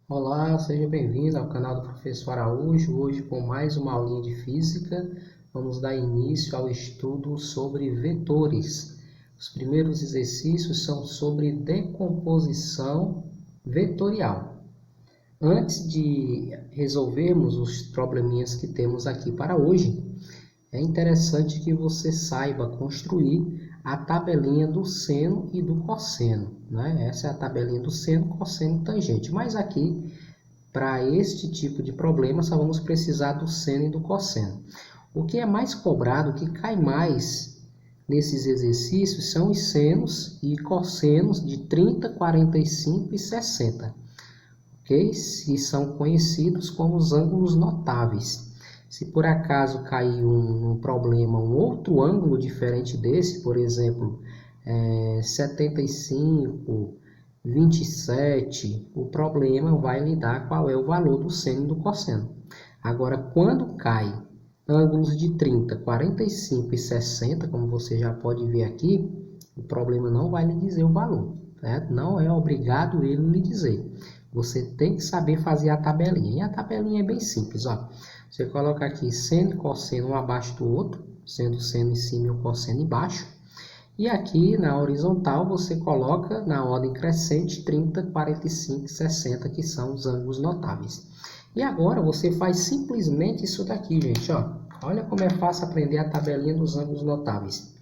Olá, seja bem-vindo ao canal do Professor Araújo. Hoje, com mais uma aulinha de física, vamos dar início ao estudo sobre vetores. Os primeiros exercícios são sobre decomposição vetorial. Antes de resolvermos os probleminhas que temos aqui para hoje, é interessante que você saiba construir a tabelinha do seno e do cosseno, né? Essa é a tabelinha do seno, cosseno e tangente. Mas aqui, para este tipo de problema, só vamos precisar do seno e do cosseno. O que é mais cobrado, o que cai mais nesses exercícios, são os senos e cossenos de 30, 45 e 60, ok? Que são conhecidos como os ângulos notáveis. Se por acaso cair um problema, um outro ângulo diferente desse, por exemplo, 75, 27, o problema vai lhe dar qual é o valor do seno e do cosseno. Agora, quando cai ângulos de 30, 45 e 60, como você já pode ver aqui, o problema não vai lhe dizer o valor, certo? Não é obrigado ele lhe dizer. Você tem que saber fazer a tabelinha. E a tabelinha é bem simples, ó. Você coloca aqui seno e cosseno um abaixo do outro, sendo o seno em cima e o cosseno embaixo. E aqui na horizontal você coloca na ordem crescente 30, 45 e 60, que são os ângulos notáveis. E agora você faz simplesmente isso daqui, gente, ó. Olha como é fácil aprender a tabelinha dos ângulos notáveis.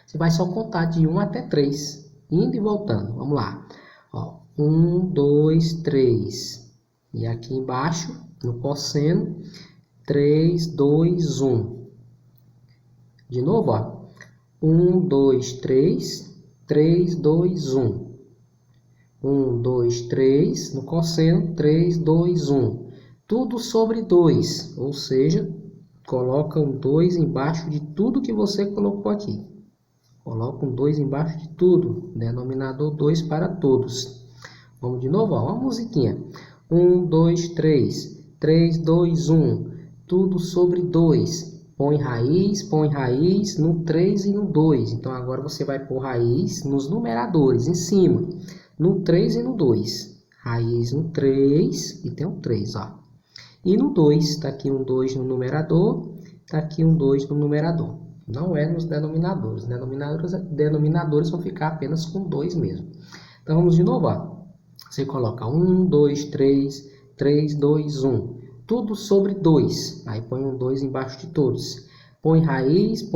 Você vai só contar de 1 até 3, indo e voltando. Vamos lá. Ó, 1, 2, 3. E aqui embaixo, no cosseno, 3, 2, 1. De novo, ó. 1, 2, 3, 3, 2, 1. 1, 2, 3, no cosseno, 3, 2, 1. Tudo sobre 2, ou seja, coloca um 2 embaixo de tudo que você colocou aqui. Coloca um 2 embaixo de tudo, denominador 2 para todos. Vamos de novo, ó, uma musiquinha. 1, 2, 3, 3, 2, 1. Tudo sobre 2. Põe raiz no 3 e no 2. Então, agora você vai pôr raiz nos numeradores, em cima. No 3 e no 2. Raiz no 3, e tem um 3, ó. E no 2, está aqui um 2 no numerador, está aqui um 2 no numerador. Não é nos denominadores. Denominadores vão ficar apenas com 2 mesmo. Então, vamos de novo, ó. Você coloca 1, 2, 3, 3, 2, 1. Tudo sobre 2. Aí põe um 2 embaixo de todos. Põe raiz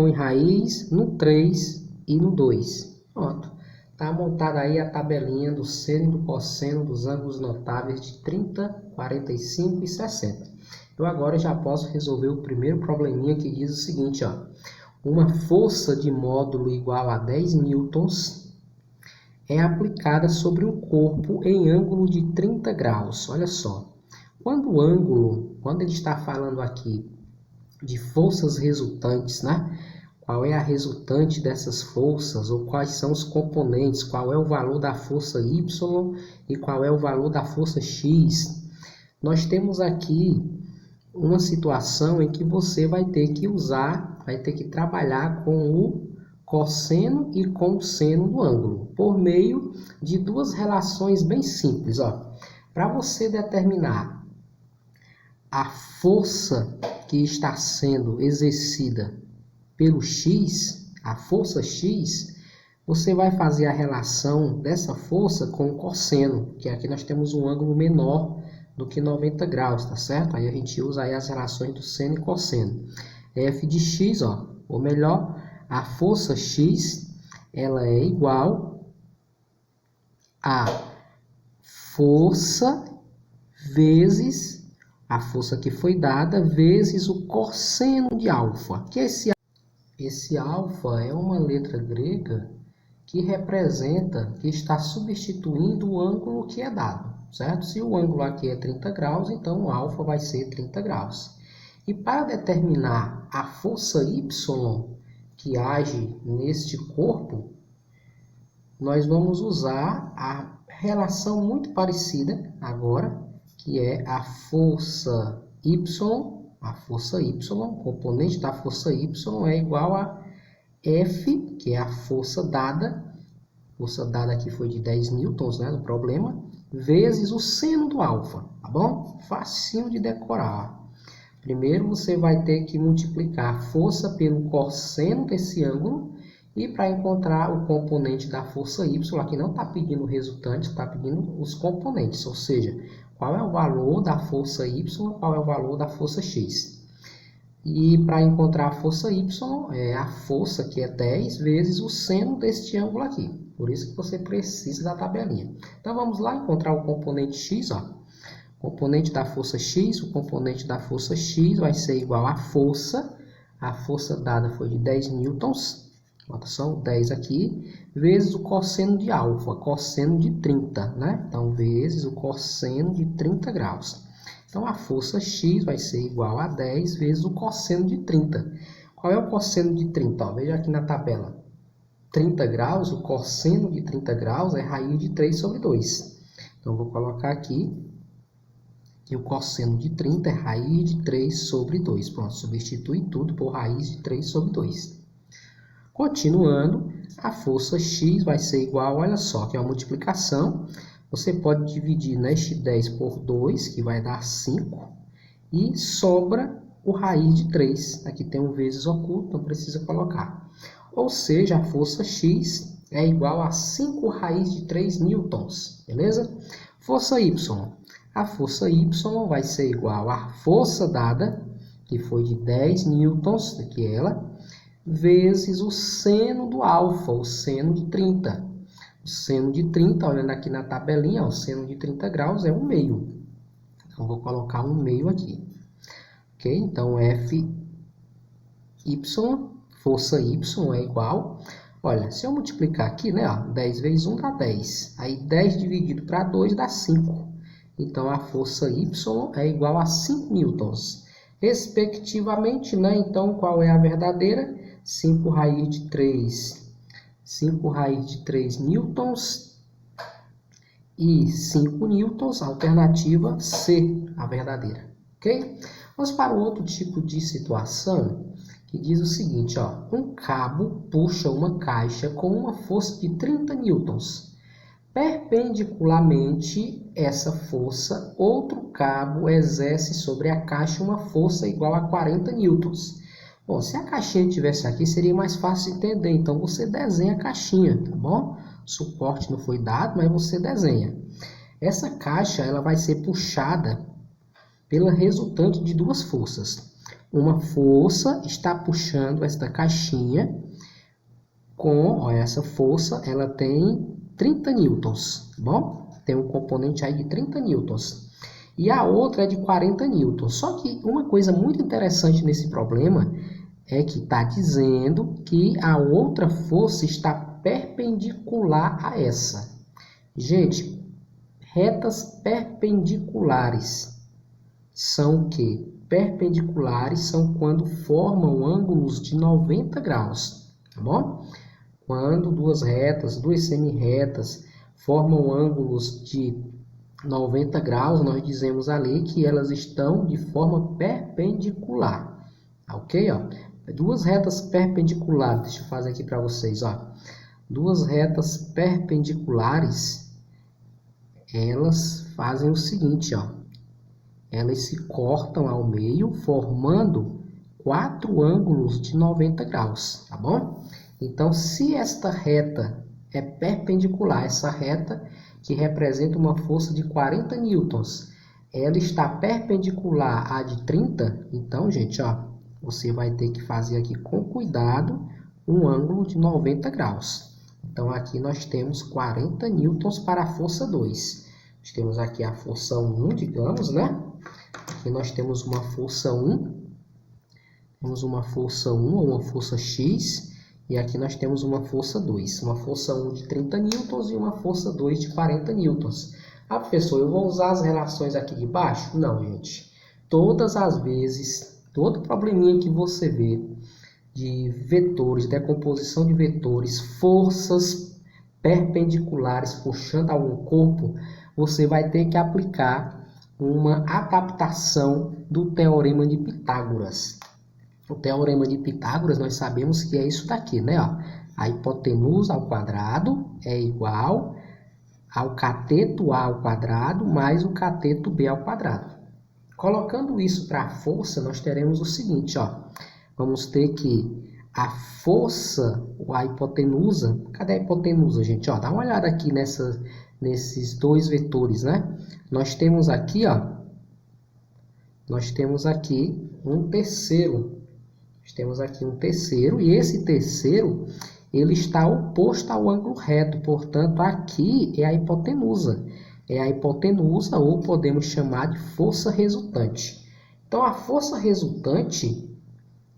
no 3 e no 2. Pronto. Está montada aí a tabelinha do seno e do cosseno dos ângulos notáveis de 30, 45 e 60. Eu agora já posso resolver o primeiro probleminha que diz o seguinte, ó. Uma força de módulo igual a 10 newtons é aplicada sobre um corpo em ângulo de 30 graus. Olha só. Quando ele está falando aqui de forças resultantes, né? Qual é a resultante dessas forças, ou quais são os componentes, qual é o valor da força Y e qual é o valor da força X. Nós temos aqui uma situação em que você vai ter que trabalhar com o cosseno e com o seno do ângulo, por meio de duas relações bem simples, ó. Para você determinar a força que está sendo exercida pelo X, a força X, você vai fazer a relação dessa força com o cosseno, que aqui nós temos um ângulo menor do que 90 graus, tá certo? Aí a gente usa aí as relações do seno e cosseno. F de X, ó, ou melhor, a força X, ela é igual a força vezes a força que foi dada vezes o cosseno de alfa. Que esse alfa é uma letra grega que representa, que está substituindo o ângulo que é dado, certo? Se o ângulo aqui é 30 graus, então o alfa vai ser 30 graus. E para determinar a força Y que age neste corpo, nós vamos usar a relação muito parecida agora, que é a força Y, o componente da força Y é igual a F, que é a força dada aqui foi de 10 newtons, né, no problema, vezes o seno do alfa, tá bom? Facinho de decorar. Primeiro você vai ter que multiplicar a força pelo cosseno desse ângulo e para encontrar o componente da força y, aqui não está pedindo o resultante, está pedindo os componentes, ou seja, qual é o valor da força y, qual é o valor da força x. E para encontrar a força y, é a força que é 10 vezes o seno deste ângulo aqui. Por isso que você precisa da tabelinha. Então vamos lá encontrar o componente x, ó. O componente da força x, o componente da força x vai ser igual à força. A força dada foi de 10 newtons, bota só o 10 aqui, vezes o cosseno de alfa, cosseno de 30, né? Então, vezes o cosseno de 30 graus. Então, a força x vai ser igual a 10 vezes o cosseno de 30. Qual é o cosseno de 30? Ó, veja aqui na tabela. 30 graus, o cosseno de 30 graus é raiz de 3 sobre 2. Então, vou colocar aqui que o cosseno de 30 é raiz de 3 sobre 2. Pronto, substitui tudo por raiz de 3 sobre 2. Continuando, a força x vai ser igual, olha só, que é uma multiplicação. Você pode dividir neste 10 por 2, que vai dar 5. E sobra o raiz de 3. Aqui tem um vezes oculto, não precisa colocar. Ou seja, a força x é igual a 5 raiz de 3 newtons. Beleza? Força y. A força y vai ser igual à força dada, que foi de 10 newtons, aqui ela, vezes o seno do alfa, o seno de 30. O seno de 30, olhando aqui na tabelinha, ó, o seno de 30 graus é 1/2. Então, vou colocar 1/2 aqui. Ok? Então, F y, força y é igual... Olha, se eu multiplicar aqui, né, ó, 10 vezes 1 dá 10. Aí, 10 dividido para 2 dá 5. Então, a força y é igual a 5 newtons. Respectivamente, né? Então, qual é a verdadeira? 5 raiz de 3. 5 raiz de 3 newtons e 5 newtons, alternativa C, a verdadeira. Ok? Vamos para o outro tipo de situação que diz o seguinte, ó, um cabo puxa uma caixa com uma força de 30 newtons. Perpendicularmente essa força, outro cabo exerce sobre a caixa uma força igual a 40 newtons. Bom, se a caixinha estivesse aqui, seria mais fácil de entender. Então, você desenha a caixinha, tá bom? O suporte não foi dado, mas você desenha. Essa caixa ela vai ser puxada pela resultante de duas forças. Uma força está puxando esta caixinha com, ó, essa força, ela tem 30 newtons, tá bom? Tem um componente aí de 30 newtons. E a outra é de 40 newtons. Só que uma coisa muito interessante nesse problema é que está dizendo que a outra força está perpendicular a essa. Gente, retas perpendiculares são o quê? Perpendiculares são quando formam ângulos de 90 graus, tá bom? Quando duas retas, duas semi-retas formam ângulos de 90 graus, nós dizemos ali que elas estão de forma perpendicular. Ok? Ó? Duas retas perpendiculares, deixa eu fazer aqui para vocês. Ó. Duas retas perpendiculares, elas fazem o seguinte, ó. Elas se cortam ao meio, formando 4 ângulos de 90 graus, tá bom? Então, se esta reta é perpendicular, essa reta que representa uma força de 40 newtons, ela está perpendicular à de 30, então, gente, ó, você vai ter que fazer aqui com cuidado um ângulo de 90 graus. Então, aqui nós temos 40 newtons para a força 2. Nós temos aqui a força 1, digamos, né? Aqui nós temos uma força 1, temos uma força 1 ou uma força X, e aqui nós temos uma força 2, uma força 1 de 30 newtons e uma força 2 de 40 newtons. Ah, professor, eu vou usar as relações aqui de baixo? Não, gente. Todas as vezes, todo probleminha que você vê de vetores, decomposição de vetores, forças perpendiculares puxando algum corpo, você vai ter que aplicar uma adaptação do Teorema de Pitágoras. O Teorema de Pitágoras, nós sabemos que é isso daqui, né? Ó, a hipotenusa ao quadrado é igual ao cateto A ao quadrado mais o cateto B ao quadrado. Colocando isso para a força, nós teremos o seguinte, ó. Vamos ter que a força, a hipotenusa, cadê a hipotenusa, gente? Ó, dá uma olhada aqui nesses dois vetores, né? Nós temos aqui, ó, nós temos aqui um terceiro. Nós temos aqui um terceiro, e esse terceiro, ele está oposto ao ângulo reto, portanto, aqui é a hipotenusa. É a hipotenusa, ou podemos chamar de força resultante. Então, a força resultante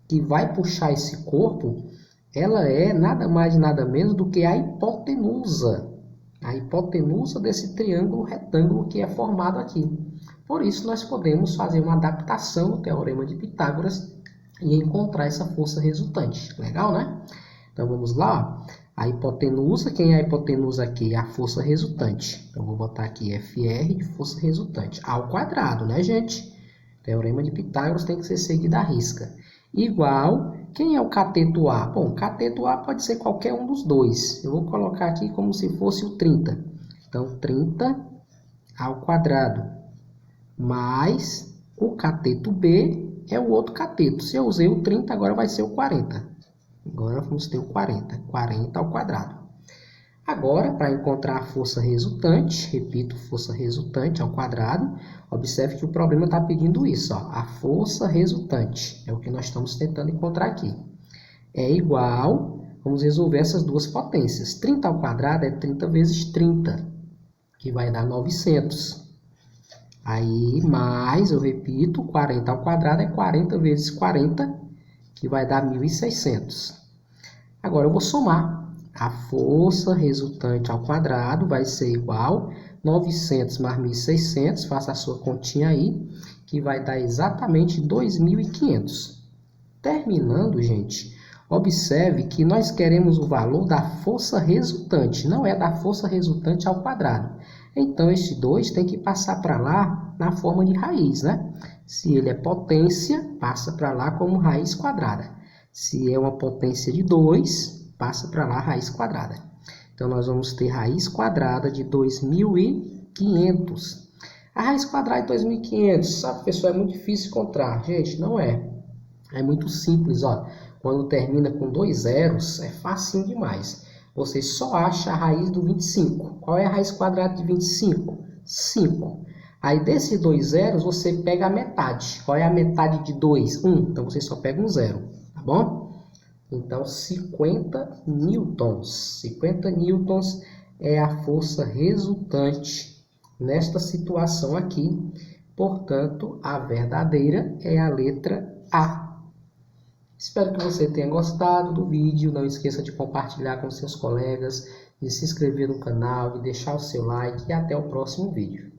que vai puxar esse corpo, ela é nada mais nada menos do que a hipotenusa. A hipotenusa desse triângulo retângulo que é formado aqui. Por isso, nós podemos fazer uma adaptação do Teorema de Pitágoras e encontrar essa força resultante. Legal, né? Então, vamos lá. A hipotenusa, quem é a hipotenusa aqui? A força resultante. Então, vou botar aqui FR de força resultante. Ao quadrado, né, gente? Teorema de Pitágoras tem que ser seguido à risca. Igual, quem é o cateto A? Bom, cateto A pode ser qualquer um dos dois. Eu vou colocar aqui como se fosse o 30. Então, 30 ao quadrado mais o cateto B é o outro cateto. Se eu usei o 30, agora vai ser o 40. Agora vamos ter o 40. 40 ao quadrado. Agora, para encontrar a força resultante, repito, força resultante ao quadrado, observe que o problema está pedindo isso, ó, a força resultante. É o que nós estamos tentando encontrar aqui. É igual, vamos resolver essas duas potências. 30 ao quadrado é 30 vezes 30, que vai dar 900. Aí, mais, eu repito, 40 ao quadrado é 40 vezes 40, que vai dar 1.600. Agora, eu vou somar. A força resultante ao quadrado vai ser igual 900 mais 1.600, faça a sua continha aí, que vai dar exatamente 2.500. Terminando, gente, observe que nós queremos o valor da força resultante, não é da força resultante ao quadrado. Então, esse 2 tem que passar para lá na forma de raiz, né? Se ele é potência, passa para lá como raiz quadrada. Se é uma potência de 2, passa para lá a raiz quadrada. Então, nós vamos ter raiz quadrada de 2.500. A raiz quadrada de 2.500, sabe, pessoal, é muito difícil encontrar. Gente, não é. É muito simples, ó. Quando termina com 2 zeros, é facinho demais. Você só acha a raiz do 25. Qual é a raiz quadrada de 25? 5. Aí, desses 2 zeros, você pega a metade. Qual é a metade de 2? 1. Então, você só pega um zero, tá bom? Então, 50 newtons. 50 newtons é a força resultante nesta situação aqui. Portanto, a verdadeira é a letra A. Espero que você tenha gostado do vídeo. Não esqueça de compartilhar com seus colegas, de se inscrever no canal, de deixar o seu like e até o próximo vídeo.